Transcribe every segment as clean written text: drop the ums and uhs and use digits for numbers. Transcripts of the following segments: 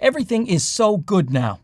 Everything is so good now.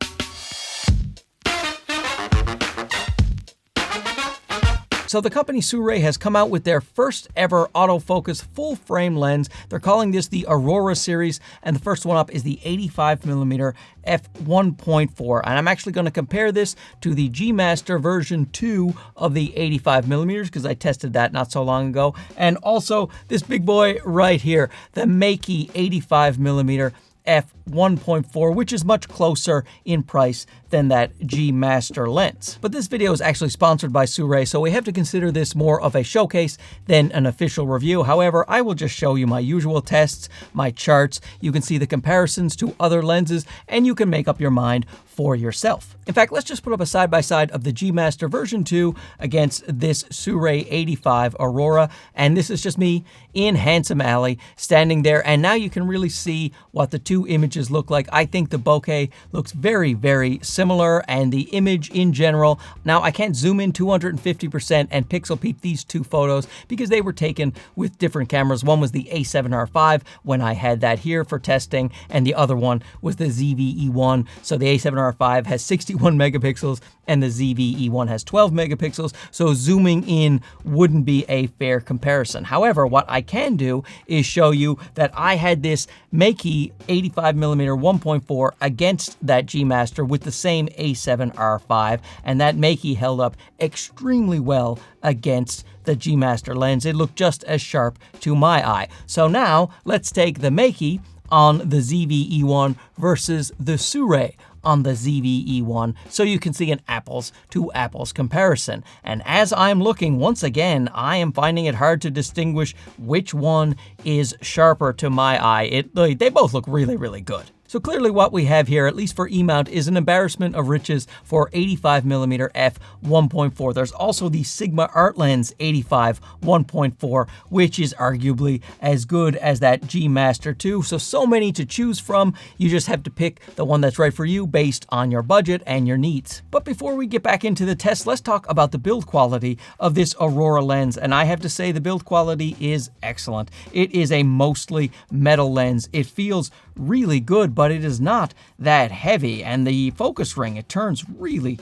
So the company Sirui has come out with their first ever autofocus full frame lens. They're calling this the Aurora series, and the first one up is the 85mm f1.4. And I'm actually going to compare this to the G Master version 2 of the 85mm because I tested that not so long ago. And also this big boy right here, the Meike 85mm f1.4, which is much closer in price than that G Master lens. But this video is actually sponsored by Sirui, so we have to consider this more of a showcase than an official review. However, I will just show you my usual tests, my charts. You can see the comparisons to other lenses, and you can make up your mind for yourself. In fact, let's just put up a side-by-side of the G Master version 2 against this Sirui 85 Aurora, and this is just me in Handsome Alley standing there, and now you can really see what the two images look like. I think the bokeh looks very, very similar, and the image in general. Now, I can't zoom in 250% and pixel peep these two photos because they were taken with different cameras. One was the A7R5 when I had that here for testing, and the other one was the ZV-E1. So the A7R5 has 61 megapixels and the ZV-E1 has 12 megapixels. So zooming in wouldn't be a fair comparison. However, what I can do is show you that I had this Meike 85mm 1.4 against that G Master with the same A7R5, and that Meike held up extremely well against the G Master lens. It looked just as sharp to my eye. So now let's take the Meike on the ZV-E1 versus the Sirui on the ZV-E1 so you can see an apples to apples comparison. And as I'm looking, once again, I am finding it hard to distinguish which one is sharper to my eye. They both look really, really good. So clearly what we have here, at least for E-mount, is an embarrassment of riches for 85mm f1.4. There's also the Sigma Art Lens 85 1.4, which is arguably as good as that G Master 2. So many to choose from. You just have to pick the one that's right for you based on your budget and your needs. But before we get back into the test, let's talk about the build quality of this Aurora lens. And I have to say the build quality is excellent. It is a mostly metal lens. It feels really good, but it is not that heavy, and the focus ring, it turns really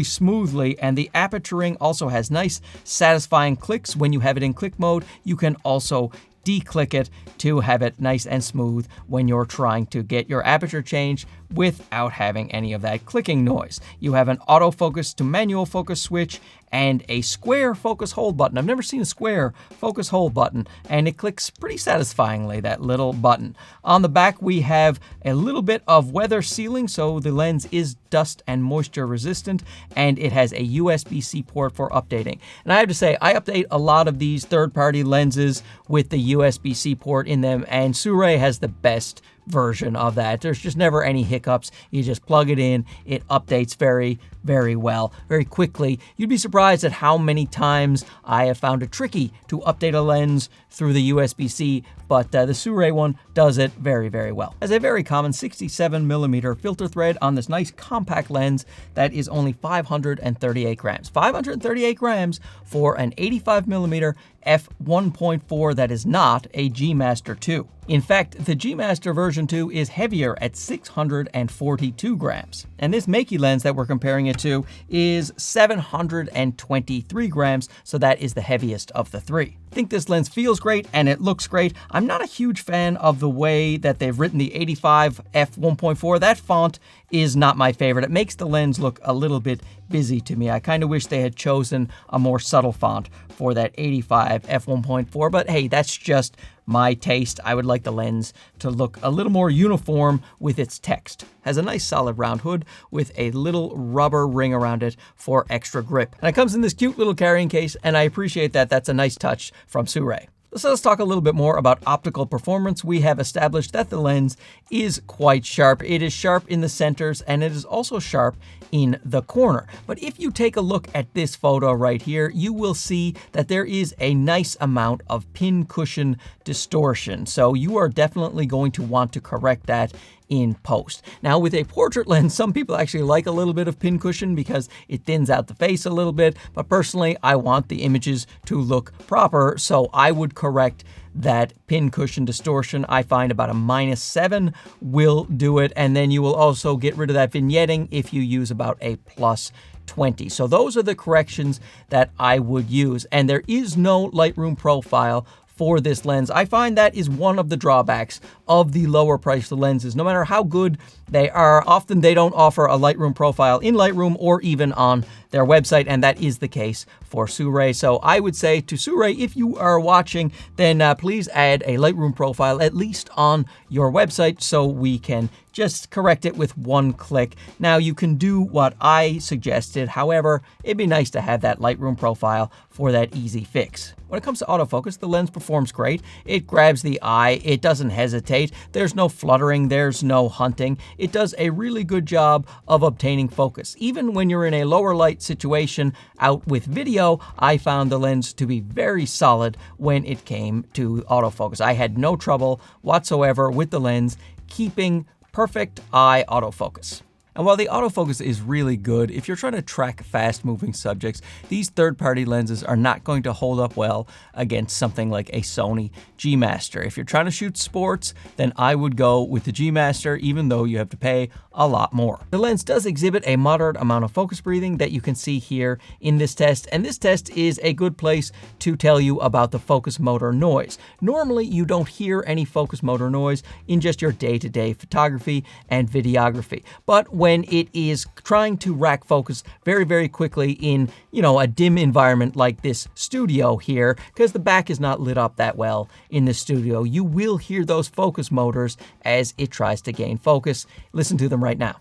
smoothly, and the aperturing also has nice satisfying clicks. When you have it in click mode, you can also declick it to have it nice and smooth when you're trying to get your aperture changed without having any of that clicking noise. You have an autofocus to manual focus switch and a square focus hold button. I've never seen a square focus hold button, and it clicks pretty satisfyingly, that little button. On the back, we have a little bit of weather sealing, so the lens is dust and moisture resistant, and it has a USB-C port for updating. And I have to say, I update a lot of these third-party lenses with the USB-C port in them, and Sirui has the best version of that. There's just never any hiccups. You just plug it in, it updates very, very well, very quickly. You'd be surprised at how many times I have found it tricky to update a lens through the USB-C, but the Sirui one does it very, very well. Has a very common 67mm filter thread on this nice compact lens that is only 538 grams. 538 grams for an 85mm f1.4 that is not a G Master 2. In fact, the G Master version 2 is heavier at 642 grams. And this Meike lens that we're comparing it to is 723 grams, so that is the heaviest of the three. I think this lens feels great and it looks great. I'm not a huge fan of the way that they've written the 85 f1.4. That font is not my favorite. It makes the lens look a little bit busy to me. I kind of wish they had chosen a more subtle font for that 85 f1.4, but hey, that's just my taste. I would like the lens to look a little more uniform with its text. Has a nice solid round hood with a little rubber ring around it for extra grip. And it comes in this cute little carrying case, and I appreciate that. That's a nice touch from Sirui. So let's talk a little bit more about optical performance. We have established that the lens is quite sharp. It is sharp in the centers, and it is also sharp in the corner. But if you take a look at this photo right here, you will see that there is a nice amount of pin cushion distortion. So you are definitely going to want to correct that in post. Now, with a portrait lens, some people actually like a little bit of pin cushion because it thins out the face a little bit, but personally, I want the images to look proper, so I would correct correct that pin cushion distortion. I find about a -7 will do it, and then you will also get rid of that vignetting if you use about a +20. So those are the corrections that I would use, and there is no Lightroom profile for this lens. I find that is one of the drawbacks of the lower priced lenses. No matter how good they are, often they don't offer a Lightroom profile in Lightroom or even on their website, and that is the case for Sirui. So I would say to Sirui, if you are watching, then please add a Lightroom profile at least on your website so we can just correct it with one click. Now you can do what I suggested. However, it'd be nice to have that Lightroom profile for that easy fix. When it comes to autofocus, the lens performs great. It grabs the eye, it doesn't hesitate, there's no fluttering, there's no hunting. It does a really good job of obtaining focus. Even when you're in a lower light situation out with video, I found the lens to be very solid when it came to autofocus. I had no trouble whatsoever with the lens keeping perfect eye autofocus. And while the autofocus is really good, if you're trying to track fast-moving subjects, these third-party lenses are not going to hold up well against something like a Sony G Master. If you're trying to shoot sports, then I would go with the G Master, even though you have to pay a lot more. The lens does exhibit a moderate amount of focus breathing that you can see here in this test, and this test is a good place to tell you about the focus motor noise. Normally, you don't hear any focus motor noise in just your day-to-day photography and videography, but when it is trying to rack focus very, very quickly in, a dim environment like this studio here, because the back is not lit up that well in this studio, you will hear those focus motors as it tries to gain focus. Listen to them right now.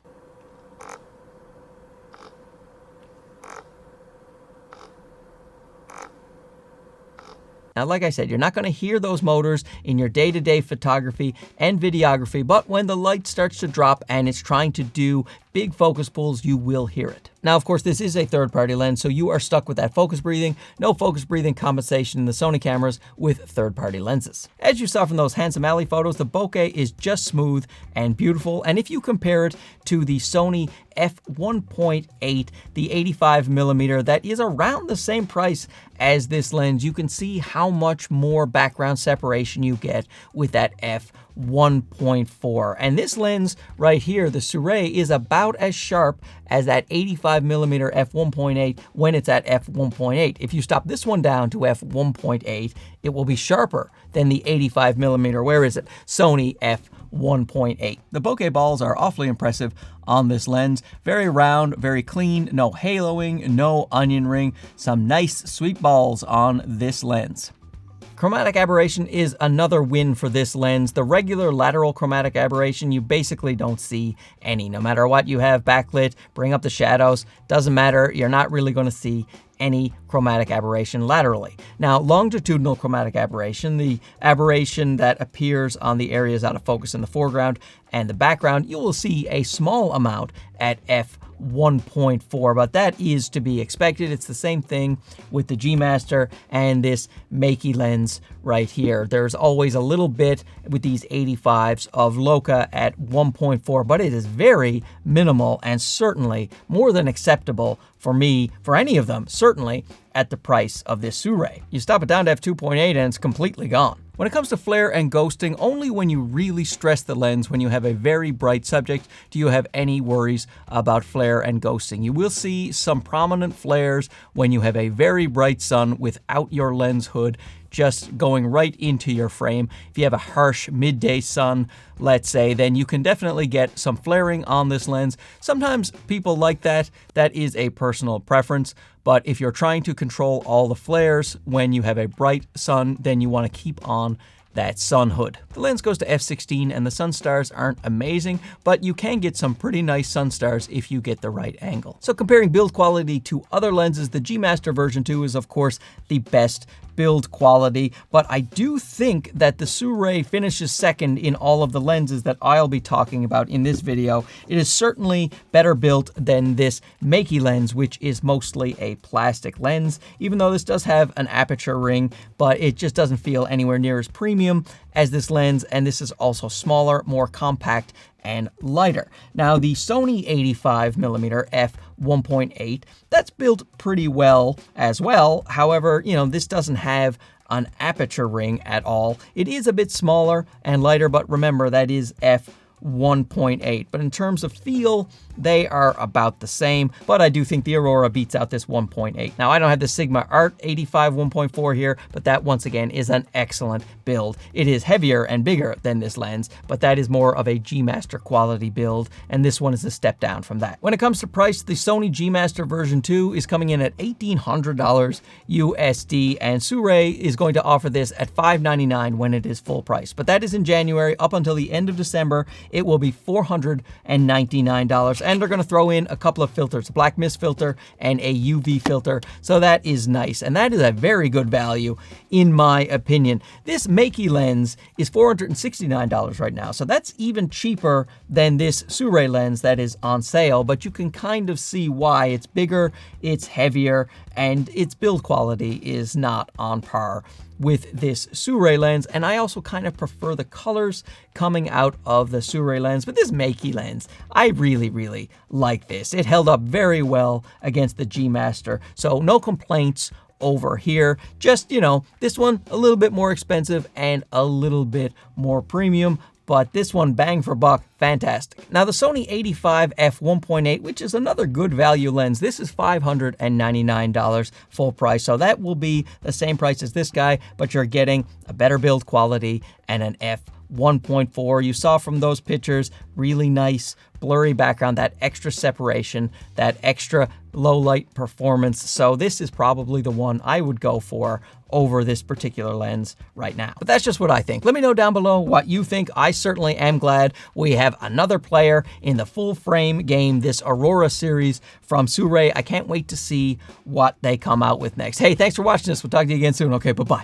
Now, like I said, you're not going to hear those motors in your day-to-day photography and videography, but when the light starts to drop and it's trying to do big focus pulls, you will hear it. Now, of course, this is a third-party lens, so you are stuck with that focus breathing. No focus breathing compensation in the Sony cameras with third-party lenses. As you saw from those handsome alley photos, the bokeh is just smooth and beautiful, and if you compare it to the Sony f1.8, the 85mm, that is around the same price as this lens, you can see how much more background separation you get with that f1.4. And this lens right here, the Sirui, is about as sharp as that 85mm f1.8 when it's at f1.8. If you stop this one down to f1.8, it will be sharper than the 85mm, where is it? Sony f1.8. The bokeh balls are awfully impressive on this lens. Very round, very clean, no haloing, no onion ring. Some nice sweet balls on this lens. Chromatic aberration is another win for this lens. The regular lateral chromatic aberration, you basically don't see any. No matter what you have backlit, bring up the shadows, doesn't matter, you're not really going to see any chromatic aberration laterally. Now, longitudinal chromatic aberration, the aberration that appears on the areas out of focus in the foreground and the background, you will see a small amount at f1.4, but that is to be expected. It's the same thing with the G Master and this Meike lens right here. There's always a little bit with these 85s of LOCA at 1.4, but it is very minimal and certainly more than acceptable for me, for any of them, certainly at the price of this Sirui. You stop it down to f2.8 and it's completely gone. When it comes to flare and ghosting, only when you really stress the lens, when you have a very bright subject, do you have any worries about flare and ghosting. You will see some prominent flares when you have a very bright sun without your lens hood just going right into your frame. If you have a harsh midday sun, let's say, then you can definitely get some flaring on this lens. Sometimes people like that. That is a personal preference. But if you're trying to control all the flares when you have a bright sun, then you want to keep on that sun hood. The lens goes to f16 and the Sunstars aren't amazing, but you can get some pretty nice Sunstars if you get the right angle. So comparing build quality to other lenses, the G Master version 2 is of course the best build quality, but I do think that the Sirui finishes second in all of the lenses that I'll be talking about in this video. It is certainly better built than this Meike lens, which is mostly a plastic lens, even though this does have an aperture ring, but it just doesn't feel anywhere near as premium as this lens, and this is also smaller, more compact, and lighter. Now, the Sony 85mm f1.8, that's built pretty well as well. However, this doesn't have an aperture ring at all. It is a bit smaller and lighter, but remember that is f1.8. But in terms of feel, they are about the same, but I do think the Aurora beats out this 1.8. Now, I don't have the Sigma Art 85 1.4 here, but that once again is an excellent build. It is heavier and bigger than this lens, but that is more of a G Master quality build, and this one is a step down from that. When it comes to price, the Sony G Master version 2 is coming in at $1,800 USD, and Sirui is going to offer this at $599 when it is full price. But that is in January. Up until the end of December, it will be $499. And they're going to throw in a couple of filters, a black mist filter and a UV filter. So that is nice. And that is a very good value, in my opinion. This Meike lens is $469 right now. So that's even cheaper than this Sirui lens that is on sale. But you can kind of see why. It's bigger, it's heavier, and its build quality is not on par with this Sirui lens. And I also kind of prefer the colors coming out of the Sirui lens. But this Meike lens, I really like this. It held up very well against the G Master. So no complaints over here. Just, you know, this one a little bit more expensive and a little bit more premium. But this one, bang for buck, fantastic. Now the Sony 85 f1.8, which is another good value lens, this is $599 full price. So that will be the same price as this guy, but you're getting a better build quality and an f1.4. You saw from those pictures, really nice blurry background, that extra separation, that extra low light performance. So this is probably the one I would go for over this particular lens right now. But that's just what I think. Let me know down below what you think. I certainly am glad we have another player in the full frame game, this Aurora series from Sirui. I can't wait to see what they come out with next. Hey, thanks for watching this. We'll talk to you again soon. Okay, bye-bye.